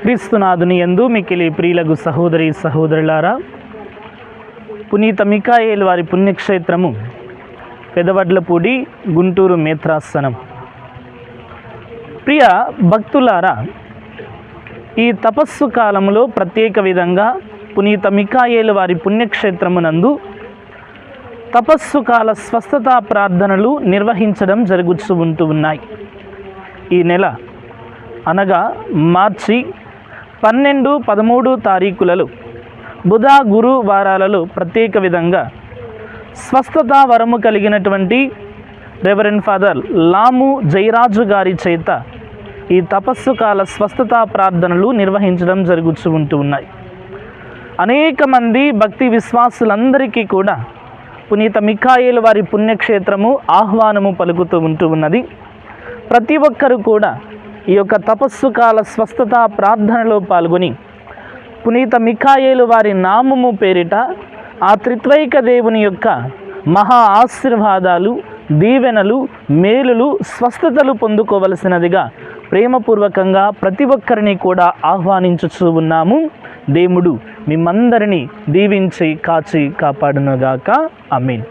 క్రీస్తునాథుని యందు మిక్కిలి ప్రియులకు సహోదరి సహోదరులారా, పునీత మిఖాయేలు వారి పుణ్యక్షేత్రము పెదవడ్లపూడి, గుంటూరు మేత్రాసనం. ప్రియ భక్తులారా, ఈ తపస్సు కాలంలో ప్రత్యేక విధంగా పునీత మిఖాయేలు వారి పుణ్యక్షేత్రమునందు తపస్సు కాల స్వస్థతా ప్రార్థనలు నిర్వహించడం జరుగుతూ ఉన్నాయి. ఈ నెల అనగా మార్చి 12, 13 తారీఖులలో బుధ, గురు వారాలలో ప్రత్యేక విధంగా స్వస్థతా వరము కలిగినటువంటి రెవరెండ్ ఫాదర్ లాము జయరాజు గారి చేత ఈ తపస్సు కాల స్వస్థతా ప్రార్థనలు నిర్వహించడం జరుగుతూ ఉన్నాయి. అనేక మంది భక్తి విశ్వాసులందరికీ కూడా పునీత మిఖాయేలు వారి పుణ్యక్షేత్రము ఆహ్వానము పలుకుతూ ఉన్నది. ప్రతి ఒక్కరు కూడా ఈ యొక్క తపస్సు కాల స్వస్థతా ప్రార్థనలో పాల్గొని పునీత మిఖాయేలు వారి నామము పేరిట ఆ త్రిత్వైక దేవుని యొక్క మహా ఆశీర్వాదాలు, దీవెనలు, మేలులు, స్వస్థతలు పొందుకోవలసినదిగా ప్రేమపూర్వకంగా ప్రతి ఒక్కరిని కూడా ఆహ్వానించుచూ ఉన్నాము. దేవుడు మిమ్మందరినీ దీవించి కాచి కాపాడునుగాక. ఆమేన్.